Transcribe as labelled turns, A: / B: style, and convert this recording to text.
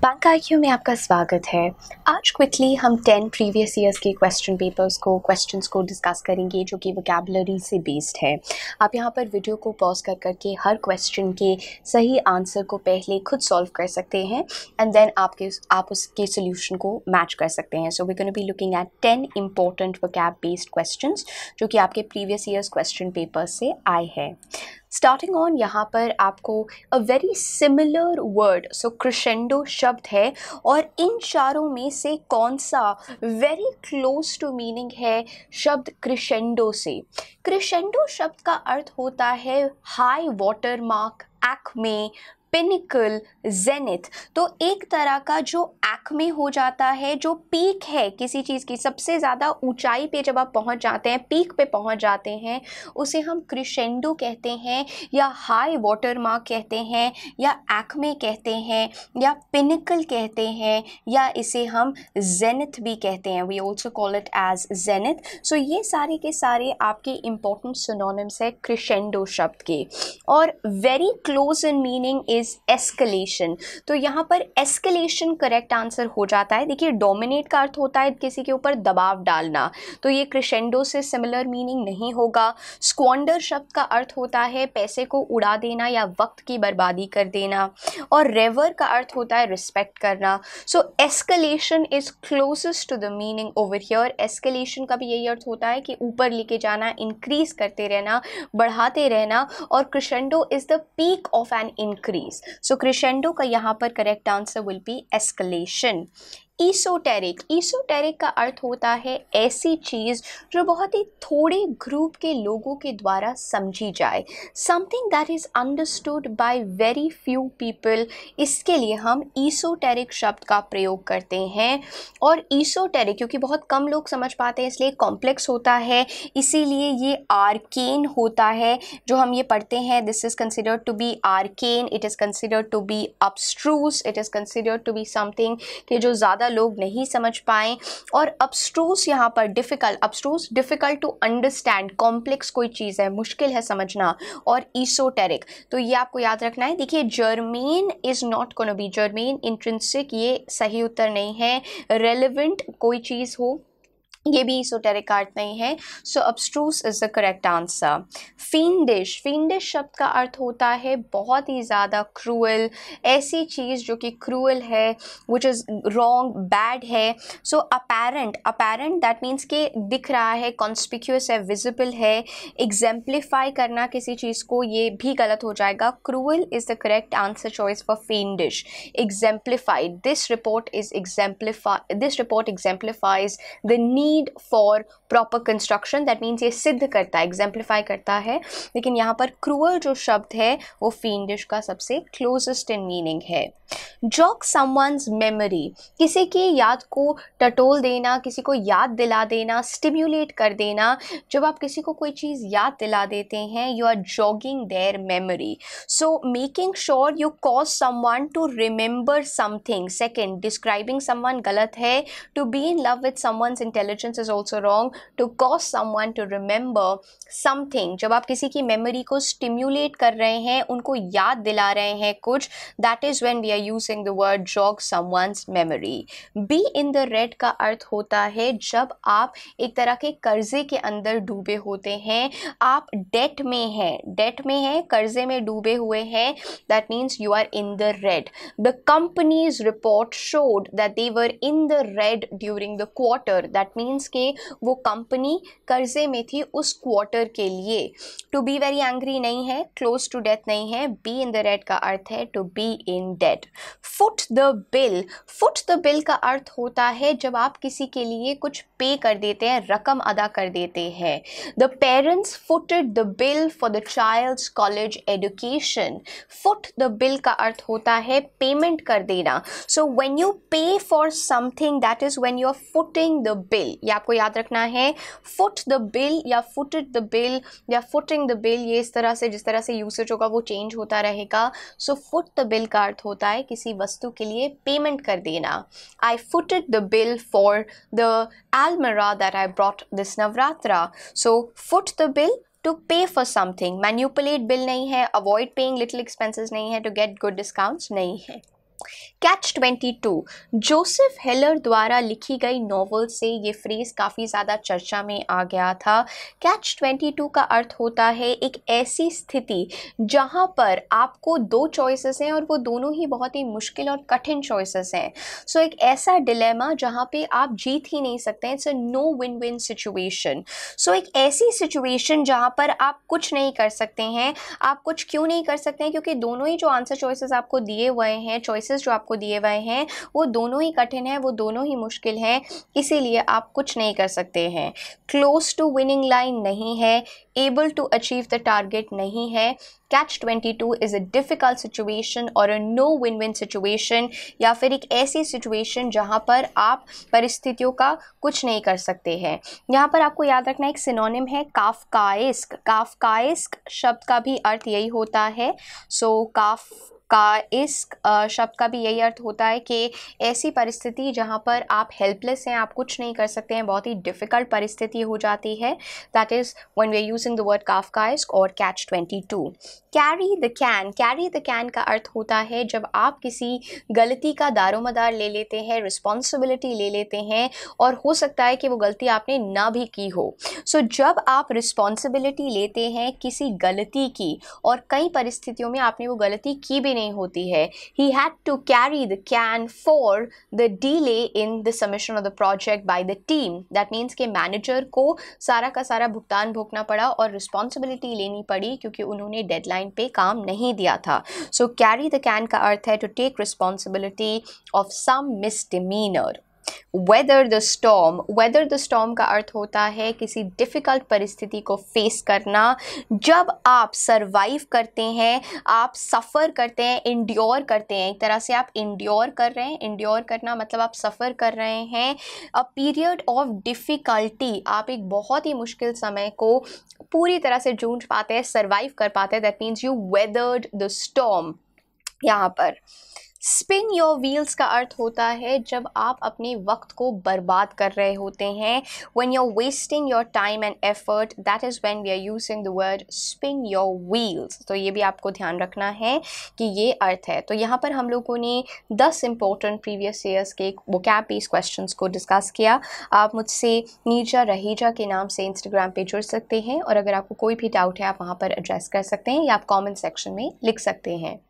A: Bank IQ में आपका स्वागत है। आज क्विकली हम 10 प्रीवियस ईयर्स के क्वेश्चंस को डिस्कस करेंगे जो कि वोकैबुलरी से बेस्ड है। आप यहाँ पर वीडियो को पॉज कर करके हर क्वेश्चन के सही आंसर को पहले खुद सॉल्व कर सकते हैं एंड देन आप उसके सोल्यूशन को मैच कर सकते हैं। So we gonna be looking at 10 important vocab based questions जो कि आपके प्रीवियस ईयर्स क्वेश्चन पेपर से आए हैं। स्टार्टिंग ऑन यहाँ पर आपको a very similar word so crescendo शब्द है और इन चारों में से कौन सा वेरी क्लोज टू मीनिंग है शब्द क्रिशेंडो से। क्रिशेंडो शब्द का अर्थ होता है high water mark, Acme, pinnacle, zenith. तो एक तरह का जो एक्मे हो जाता है, जो पीक है किसी चीज़ की, सबसे ज़्यादा ऊंचाई पे जब आप पहुंच जाते हैं, पीक पे पहुंच जाते हैं, उसे हम क्रिशेंडो कहते हैं या हाई वाटर मार्क कहते हैं या एक्मे कहते हैं या पिनिकल कहते हैं या इसे हम जेनिथ भी कहते हैं। We also call it as zenith. So ये सारे के सारे आपके इंपॉर्टेंट सिनोनिम्स है क्रिशेंडो शब्द के। और very close in meaning is escalation. तो यहाँ पर एस्केलेशन करेक्ट आंसर हो जाता है। देखिए, डोमिनेट का अर्थ होता है किसी के ऊपर दबाव डालना, तो ये क्रिशेंडो से सिमिलर मीनिंग नहीं होगा। स्क्वांडर शब्द का अर्थ होता है पैसे को उड़ा देना या वक्त की बर्बादी कर देना, और रेवर का अर्थ होता है रिस्पेक्ट करना। So escalation is closest to the meaning over here. Escalation का भी यही अर्थ होता है कि ऊपर लेके जाना, इंक्रीज करते रहना, बढ़ाते रहना, और crescendo is the peak of an increase. So crescendo का यहाँ पर correct answer will be escalation. Esoteric, esoteric का अर्थ होता है ऐसी चीज़ जो बहुत ही थोड़े ग्रुप के लोगों के द्वारा समझी जाए, something that is understood by very few people. इसके लिए हम ईसोटेरिक शब्द का प्रयोग करते हैं। और ईसोटेरिक क्योंकि बहुत कम लोग समझ पाते हैं इसलिए कॉम्प्लेक्स होता है, इसीलिए ये आर्केन होता है। जो हम ये पढ़ते हैं, this is considered to be arcane, it is considered to be abstruse, it is considered to be something कि जो ज़्यादा लोग नहीं समझ पाएं। और abstruse यहाँ पर difficult, abstruse difficult to understand, complex कोई चीज़ है, मुश्किल है समझना। और ईसोटेरिक, तो ये आपको याद रखना है। देखिए, germane is not gonna be, germane intrinsic ये सही उत्तर नहीं है। रेलेवेंट कोई चीज़ हो, ये भी ईसोटेरिक का अर्थ नहीं है। So abstruse is the correct answer. Fiendish, fiendish शब्द का अर्थ होता है बहुत ही ज़्यादा क्रूअल, ऐसी चीज़ जो कि क्रूअल है, विच इज़ रॉन्ग, बैड है। सो अपेरेंट, अपेरेंट दैट मीन्स कि दिख रहा है, कॉन्स्पिक्यूअस है, विजिबल है। एग्जाम्प्लीफाई करना किसी चीज़ को, ये भी गलत हो जाएगा। Cruel is the correct answer choice for fiendish. Exemplified, this report exemplifies the need for proper construction, that means ये सिद्ध करता है, एग्जाम्प्लीफाई करता है। लेकिन यहाँ पर क्रूअल जो शब्द है वो फिंडिश का सबसे क्लोजेस्ट इन मीनिंग है। जॉग समवन्स मेमोरी, किसी की याद को टटोल देना, किसी को याद दिला देना, स्टिम्युलेट कर देना। जब आप किसी को कोई चीज़ याद दिला देते हैं, you are jogging their memory. So making sure you cause someone to remember something. Second, describing someone गलत है। To be in love with someone's intelligence is also wrong. To cause someone to remember something, जब आप किसी की memory को stimulate कर रहे हैं, उनको याद दिला रहे हैं कुछ, that is when we are using the word jog someone's memory. Be in the red का अर्थ होता है जब आप एक तरह के कर्जे के अंदर डूबे होते हैं, आप डेट में हैं, डेट में हैं, कर्जे में डूबे हुए हैं, that means you are in the red. The companies report showed that they were in the red during the quarter, that means के वो कंपनी कर्जे में थी उस क्वार्टर के लिए। टू बी वेरी एंग्री नहीं है, क्लोज टू डेथ नहीं है। बी इन द रेड का अर्थ है to be in debt. Foot the bill, foot the bill का अर्थ होता है जब आप किसी के लिए कुछ पे कर देते हैं, रकम अदा कर देते हैं। The parents footed the bill for the child's college education. Foot the bill का अर्थ होता है पेमेंट कर देना। So when you pay for something, that is when you are footing the bill. ये आपको याद रखना है। फुट द बिल या फुटेड द बिल या फुटिंग द बिल, ये इस तरह से, जिस तरह से यूसेज होगा वो चेंज होता रहेगा। सो फुट द बिल का अर्थ होता है किसी वस्तु के लिए पेमेंट कर देना। I footed the bill for the almirah that I brought this Navratra. So foot the bill to pay for something. Manipulate bill नहीं है, avoid paying little expenses नहीं है, to get good discounts नहीं है। Catch 22 Joseph हेलर द्वारा लिखी गई novel से ये फ्रेज काफ़ी ज़्यादा चर्चा में आ गया था। कैच 22 का अर्थ होता है एक ऐसी स्थिति जहाँ पर आपको दो चॉइसेस हैं और वो दोनों ही बहुत ही मुश्किल और कठिन चॉइसेस हैं। सो एक ऐसा डिलेमा जहाँ पे आप जीत ही नहीं सकते हैं। It's a no win win situation. सो एक ऐसी सिचुएशन जहाँ पर आप कुछ नहीं कर सकते हैं। आप कुछ क्यों नहीं कर सकते हैं? क्योंकि दोनों ही जो आंसर चॉइसेस आपको दिए हुए हैं, चॉइसेस जो आपको दिए हुए हैं, वो दोनों ही कठिन है, वो दोनों ही मुश्किल हैं, इसीलिए आप कुछ नहीं कर सकते हैं। क्लोज टू विनिंग लाइन नहीं है, able to achieve the target नहीं है। Catch 22 is a difficult situation और a no win win situation, या फिर एक ऐसी सिचुएशन जहाँ पर आप परिस्थितियों का कुछ नहीं कर सकते हैं। यहाँ पर आपको याद रखना एक सिनोनिम है काफकाइस्क। काफकाइस्क शब्द का भी अर्थ यही होता है। सो काफकाइस्क शब्द का भी यही अर्थ होता है कि ऐसी परिस्थिति जहाँ पर आप हेल्पलेस हैं, आप कुछ नहीं कर सकते हैं, बहुत ही डिफ़िकल्ट परिस्थिति हो जाती है। That is when we are using the word Kafkaesque और catch 22। Carry the can. Carry the can का अर्थ होता है जब आप किसी गलती का दारोमदार ले लेते हैं, रिस्पॉन्सिबिलिटी ले लेते हैं, और हो सकता है कि वो गलती आपने ना भी की हो। सो जब आप रिस्पॉन्सिबिलिटी लेते हैं किसी गलती की, और कई परिस्थितियों में आपने वो गलती की भी नहीं होती है, he had to carry the can for the delay in the submission of the project by the team. That means कि मैनेजर को सारा का सारा भुगतान भोगना पड़ा और रिस्पॉन्सिबिलिटी लेनी पड़ी क्योंकि उन्होंने डेडलाइन पे काम नहीं दिया था। सो कैरी द कैन का अर्थ है to take responsibility of some misdemeanour. Weather the storm. Weather the storm का अर्थ होता है किसी डिफ़िकल्ट परिस्थिति को फेस करना। जब आप सरवाइव करते हैं, आप सफ़र करते हैं, इंड्योर करते हैं, एक तरह से आप इंड्योर कर रहे हैं। इंड्योर करना मतलब आप सफ़र कर रहे हैं। अ पीरियड ऑफ डिफ़िकल्टी, आप एक बहुत ही मुश्किल समय को पूरी तरह से जूझ पाते हैं, सरवाइव कर पाते हैं। That means you weathered the storm. यहाँ पर स्पिन योर व्हील्स का अर्थ होता है जब आप अपने वक्त को बर्बाद कर रहे होते हैं। When you are wasting your time and effort, that is when we are using the word spin your wheels. तो ये भी आपको ध्यान रखना है कि ये अर्थ है। तो यहाँ पर हम लोगों ने 10 इंपॉर्टेंट प्रीवियस ईयर्स के वोकैब बेस्ड क्वेश्चंस को डिस्कस किया। आप मुझसे नीरजा रहेजा के नाम से इंस्टाग्राम पे जुड़ सकते हैं, और अगर आपको कोई भी डाउट है आप वहाँ पर एड्रेस कर सकते हैं या आप कॉमेंट सेक्शन में लिख सकते हैं।